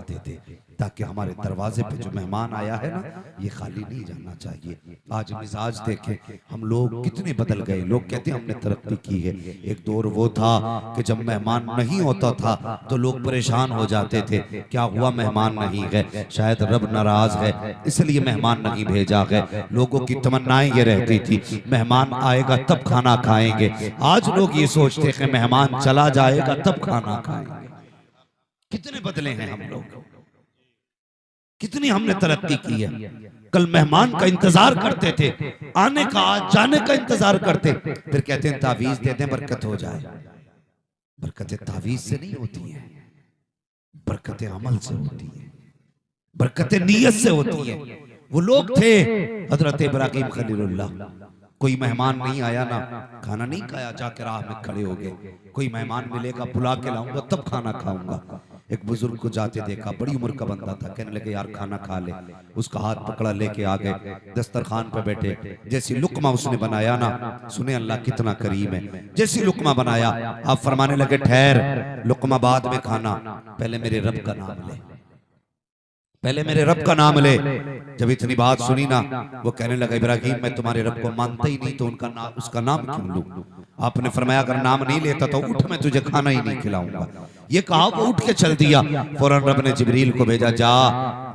जाते थे ताकि हमारे दरवाजे पे जो मेहमान आया है ना ये खाली नहीं जाना चाहिए। आज मिजाज देखें हम लोग कितने बदल गए। लोग कहते हैं हमने तरक्की की है। एक दौर वो था कि जब मेहमान नहीं होता था तो लोग परेशान हो जाते थे, क्या हुआ मेहमान नहीं गए, शायद रब नाराज है इसलिए मेहमान नहीं भेजा गए। लोगों की तमन्नाएं ये रहती थी मेहमान आएगा तब खाना खाएंगे। आज लोग ये सोचते हैं मेहमान चला जाएगा तब खाना खाएंगे। कितने बदले हैं हम लोग, कितनी हमने तरक्की की है। कल मेहमान का इंतजार करते थे, आने का आज जाने का इंतजार करते, फिर कहते हैं तावीज दे दें बरकत हो जाए। बरकतें तावीज से नहीं होती हैं, बरकतें अमल से होती हैं, बरकतें नीयत से होती हैं। वो लोग थे हजरत इब्राहिम खलीलुल्लाह, कोई मेहमान नहीं आया ना खाना नहीं खाया, जाके राह में खड़े हो गए। कोई मेहमान मिलेगा बुला के लाऊंगा तब खाना खाऊंगा। एक बुजुर्ग को जाते देखा, बड़ी उम्र का बंदा था, कहने लगे यार खाना खा ले। उसका हाथ पकड़ा लेके आ गए, दस्तरखान पे बैठे। जैसी लुकमा उसने बनाया ना, सुने अल्लाह कितना करीम है, जैसी लुकमा बनाया आप फरमाने लगे ठहर, लुकमा बाद में खाना, पहले मेरे रब का नाम ले, पहले मेरे रब का नाम ले। जब इतनी बात सुनी ना वो कहने लगा इब्राहिम मैं तुम्हारे रब को मानता ही नहीं तो उनका नाम उसका नाम क्यों लूं। आपने फरमाया अगर नाम नहीं लेता तो उठ मैं तुझे खाना ही नहीं खिलाऊंगा। ये कहा वो उठ के चल दिया। फौरन रब ने जिब्रील को भेजा, जा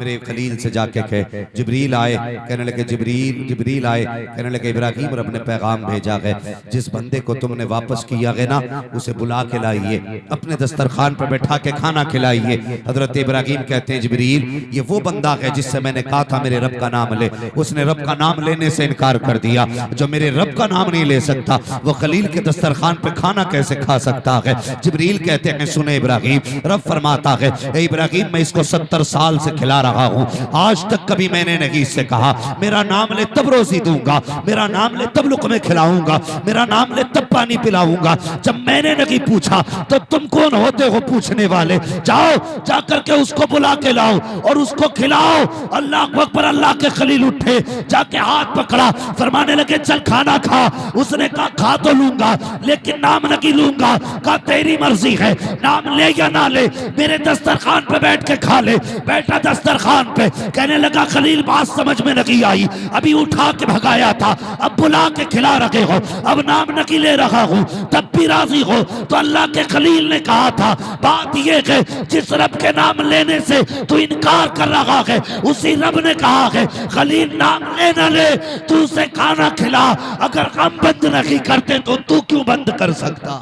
मेरे खलील से जाके कह। जिब्रील आए, कहने लगे जिब्रील आए, कहने लगे इब्राहिम रब ने पैगाम भेजा है, जिस बंदे को तुमने वापस किया है ना उसे बुला के लाइए, अपने दस्तरखान पर बैठा के खाना खिलाइए। हजरत इब्राहिम कहते हैं जिब्रील ये वो बंदा है जिससे मैंने कहा था मेरे रब का नाम ले, उसने रब का नाम लेने से इनकार कर दिया। जो मेरे रब का नाम नहीं ले सकता वो खलील के दस्तरखान पे खाना कैसे खा सकता है। जिब्रील कहते हैं सुने इब्राहिम, रब फरमाता है ए इब्राहिम मैं इसको 70 साल से खिला रहा हूँ, आज तक कभी मैंने नहीं इससे कहा मेरा नाम ले तब रोजी दूंगा, मेरा नाम ले तब लुक़मे खिलाऊंगा, मेरा नाम ले तब पानी पिलाऊंगा। जब मैंने नहीं पूछा तो तुम कौन होते हो पूछने वाले। जाओ जाकर के उसको बुला के लाओ और उसको खिलाओ। अल्लाह अकबर। अल्लाह के खलील उठे, जाके हाथ पकड़ा, फरमाने लगे चल खाना खा। उसने कहा खा तो लूंगा लेकिन नाम नहीं लूंगा। कहा तेरी मर्जी है, नाम ले या ना ले, मेरे दस्तरखान पे बैठ के खा ले। बैठा दस्तरखान पे, कहने लगा खलील बात समझ में नहीं आई, अभी उठा के भगाया था अब बुला के खिला रखे हो, अब नाम नहीं ले रहा हूं तब भी राजी हो। तो अल्लाह के खलील ने कहा था बात यह है जिस रब के नाम लेने से तू इनकार कर रहा है उसी रब ने कहा है खलील नाम ले ना ले तू उसे खाना खिला। अगर हम बंद नहीं करते तो तू क्यों बंद कर सकता।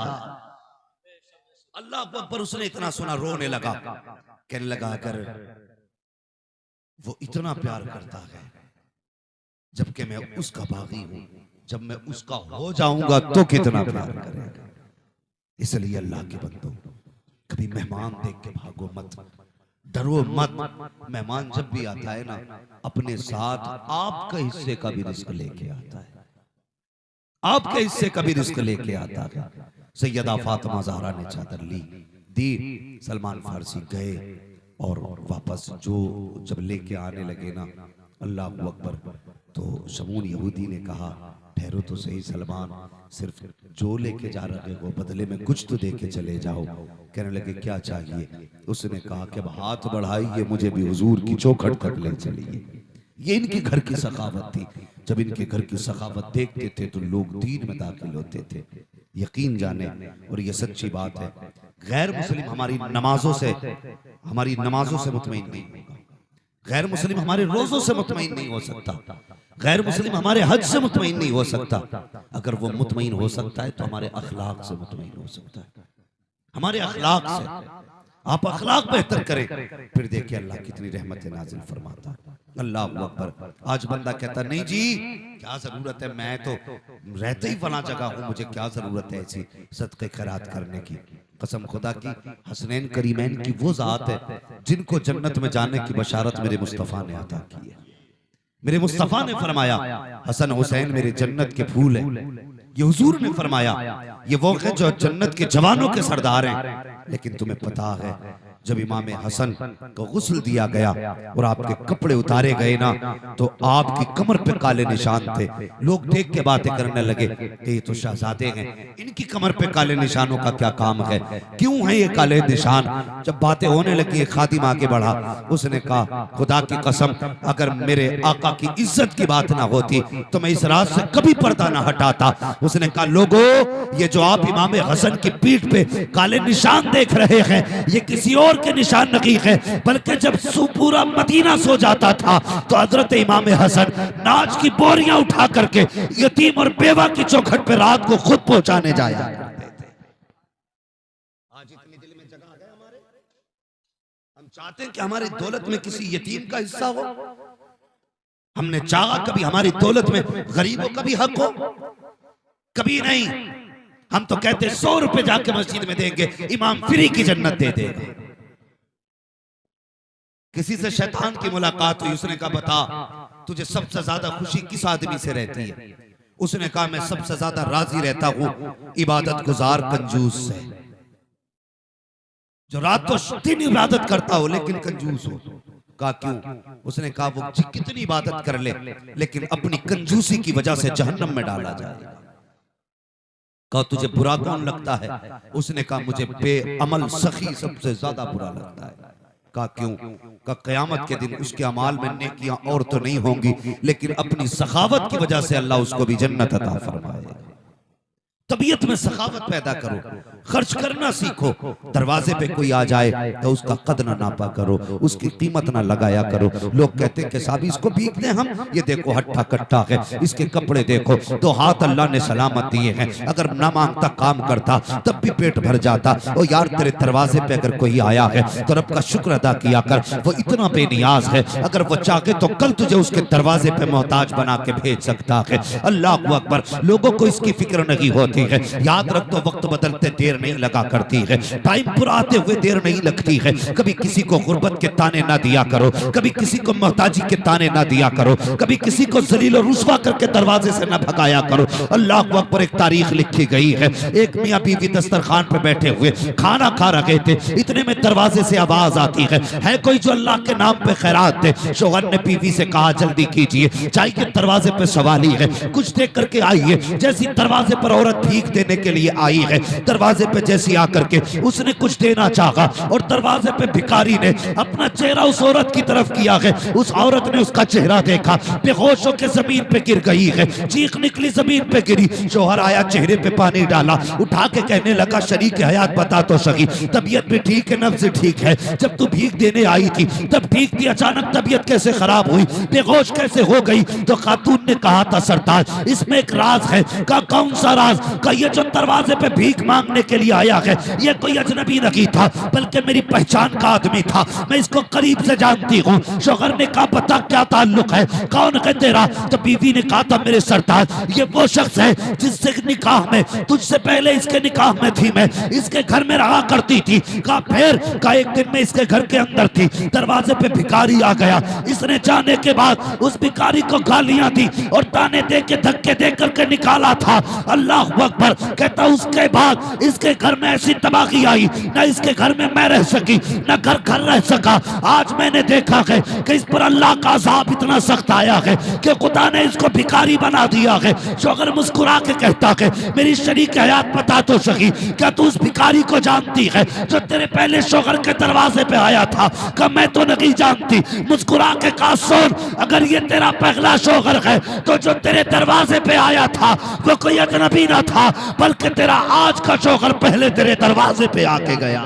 अल्लाह अकबर। उसने इतना सुना रोने लगा, कहने लगा अगर वो इतना प्यार करता है जबकि मैं उसका बागी हूं, जब मैं उसका हो जाऊंगा तो कितना प्यार करेगा। इसलिए अल्लाह के बंदों कभी मेहमान देख के भागो मत, डरो मत। मेहमान जब भी आता है ना अपने साथ आपका हिस्से का भी रिस्क लेके आता है, आपके हिस्से का भी रिस्क लेके आता है। सैयदा फातिमा ज़हरा ने चादर दी, सलमान फारसी गए और वापस जो जब लेके आने लगे ना अल्लाह अकबर, तो शमून यहूदी ने कहा ठहरो तो सही सलमान, सिर्फ जो लेके जा रहे हो बदले में कुछ तो दे के चले जाओ। कहने लगे क्या चाहिए। उसने कहा कि अब हाथ बढ़ाइए मुझे भी हुजूर की चौखट तक ले चलिए। ये इनके घर की सखावत थी। जब इनके घर की सखावत देखते थे तो लोग दीन में दाखिल होते थे। यकीन जाने और ये सच्ची बात है, गैर मुस्लिम हमारी नमाजों से मुतमईन नहीं होगा, गैर मुस्लिम हमारे रोजों से मुतमईन नहीं हो सकता, गैर मुस्लिम हमारे हज से मुतमईन नहीं हो सकता। अगर वो मुतमईन हो सकता है तो हमारे अखलाक से मुतमईन हो सकता है, हमारे अखलाक से। आप अखलाक बेहतर करें फिर देखिए अल्लाह कितनी रहमतें नाजिल फरमाता है। अल्लाह अकबर। आज बंदा कहता नहीं जी क्या जरूरत है, मैं तो रहते ही फला जगह हूं, मुझे क्या जरूरत है ऐसी सदक़े खैरात करने की। कसम खुदा की हसनैन करीमैन की वो जात है जिनको जन्नत में जाने की बशारत मेरे मुस्तफ़ा ने अता की है। मेरे मुस्तफ़ा ने फरमाया हसन हुसैन मेरे जन्नत के फूल हैं। ये हुजूर ने फरमाया ये वो है जो जन्नत के जवानों के सरदार हैं। लेकिन तुम्हें पता है जब इमाम हसन को गुस्ल दिया गया और आपके कपड़े उतारे गए ना, तो आपकी कमर पे काले निशान थे। लोग देख के बातें करने लगे कि ये तो शहजादे हैं, इनकी कमर पे काले निशानों का क्या काम है, क्यों है ये काले निशान। जब बातें होने लगी, खादिम आगे बढ़ा, उसने कहा खुदा की कसम, अगर मेरे आका की इज्जत की बात ना होती तो मैं इस रात से कभी पर्दा ना हटाता। उसने कहा लोगो, ये जो आप इमाम हसन की पीठ पे काले निशान देख रहे हैं, ये किसी और के निशान नहीं है, बल्कि जब पूरा मदीना सो जाता था तो हजरत इमाम हसन नाच की बोरियां उठा करके यतीम और बेवा की चौखट पे रात को खुद पहुंचाने जाया करते थे। आज इतनी दिल में जगह है हमारे, हम चाहते हैं कि हमारी दौलत में किसी यतीम का हिस्सा हो। हमने चाहा कभी हमारी दौलत में गरीबों का भी हक हो? कभी नहीं। हम तो कहते 100 रुपए जाके मस्जिद में देंगे, इमाम फ्री की जन्नत दे देगा। किसी से शैतान की मुलाकात हुई, उसने कहा बता तुझे सबसे ज्यादा खुशी किस आदमी से रहती है? उसने कहा मैं सबसे ज्यादा राजी रहता हूं इबादत गुजार कंजूस से, जो रातों दिन इबादत करता हो लेकिन कंजूस हो। कहा क्यों? उसने कहा वो कितनी इबादत कर ले लेकिन अपनी कंजूसी की वजह से जहन्नम में डाला जाएगा। कहा तुझे बुरा कौन लगता है? उसने कहा मुझे बेअमल सखी सबसे ज्यादा बुरा लगता है। कहा क्यों? कहा क़यामत के दिन उसके अमाल में नेकियां और तो नहीं होंगी, लेकिन अपनी सखावत की वजह से अल्लाह उसको भी जन्नत अता फरमाएगा। तबीयत में सखावत पैदा करो, खर्च करना सीखो। दरवाजे पे कोई आ जाए तो उसका कद ना नापा करो, उसकी कीमत ना लगाया करो। लोग कहते हैं कि साहब इसको भीख दें हम, ये देखो हट्टा कट्टा है, इसके कपड़े देखो, तो हाथ अल्लाह ने सलामत दिए हैं, अगर ना मांगता काम करता तब भी पेट भर जाता। ओ यार तेरे दरवाजे पे अगर कोई आया है तो रब का शुक्र अदा किया कर, वो इतना बेनियाज है, अगर वो चाहे तो कल तुझे उसके दरवाजे पे मोहताज बना के भेज सकता है। अल्लाह अकबर। लोगों को इसकी फिक्र नहीं होती है। याद रख दो वक्त बदलते देर नहीं लगा करती है, टाइम पर आते हुए देर नहीं लगती है। कभी किसी को गुर्बत के ताने ना दिया करो, कभी किसी को मोहताजी के ताने ना दिया करो, कभी किसी को जलील और रुस्वा करके दरवाजे से ना भगाया करो। अल्लाह अकबर। एक तारीख लिखी गई है, एक मियां बीवी दस्तरखान पर बैठे हुए खाना खा रहे थे, इतने में दरवाजे से आवाज आती है कोई जो अल्लाह के नाम पे खैरात दे। शौहर ने बीवी से कहा जल्दी कीजिए, जाइए दरवाजे पे सवाली है, कुछ देख करके आइए। जैसी दरवाजे पर औरत भीख देने के लिए आई है, दरवाजे पे जैसी आकर के उसने कुछ देना चाहा और दरवाजे पे भिखारी ने अपना चेहरा उस औरत की तरफ किया है। उस औरत ने उसका चेहरा देखा, बेहोश होकर जमीन पे गिर गई है, चीख निकली, जमीन पे गिरी। शौहर आया, चेहरे पे पानी डाला, उठा के कहने लगा शरीक हयात बता तो सही, तबीयत भी ठीक है, नफ्स ठीक है, जब तू भीख देने आई थी तब ठीक थी, अचानक तबीयत कैसे खराब हुई, बेहोश कैसे हो गई? तो खातून ने कहा था सरताज इसमें एक राज है। का कौन सा राज? का ये जो दरवाजे पे भीख मांगने के लिए आया है ये कोई अजनबी नहीं था, बल्कि मेरी पहचान का आदमी था, मैं इसको करीब से जानती हूँ। शौहर ने कहा बता क्या ताल्लुक है, कौन है तेरा? तो बीवी ने कहा था मेरे सरताज ये वो शख्स है जिससे निकाह में तुझसे पहले इसके निकाह में थी, मैं इसके घर में रहा करती थी। कहा फिर? का एक दिन में इसके घर के अंदर थी, दरवाजे पे भिखारी आ गया, इसने जाने के बाद उस भिखारी को गालियां दी और ताने दे के धक्के दे करके निकाला था। अल्लाह अकबर। कहता उसके बाद इसके घर में ऐसी तबाही आई, न इसके घर में मैं रह सकी, न घर घर रह सका। आज मैंने देखा है कि इस पर अल्लाह का अज़ाब इतना सख्त आया है कि खुदा ने इसको भिखारी बना दिया है। शौहर मुस्कुरा के कहता है मेरी शरीक हयात बता तो सही, क्या तू उस भिखारी को जानती है जो तेरे पहले शौहर के दरवाजे पे आया था? क्या मैं तो नहीं जानती। मुस्कुरा के कहा सुन, अगर ये तेरा पहला शौहर है तो जो तेरे दरवाजे पे आया था वो कोई अजनबी ना था, बल्कि तेरा आज का शौहर पहले तेरे दरवाजे पे आके गया।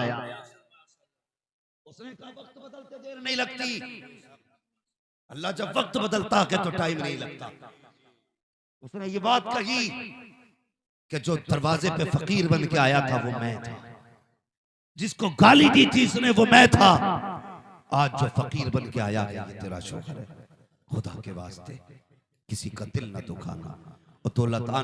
उसने कहा वक्त बदलते देर नहीं लगती। अल्लाह जब वक्त बदलता है तो टाइम नहीं लगता। उसने ये बात कही कि जो दरवाजे पे फकीर बन के आया था वो मैं था, जिसको गाली दी थी इसने वो मैं था। आज जो फकीर बन के आया है ये तेरा शौहर है। खुदा के वास्ते किसी का दिल न दुखाना। और दौलतान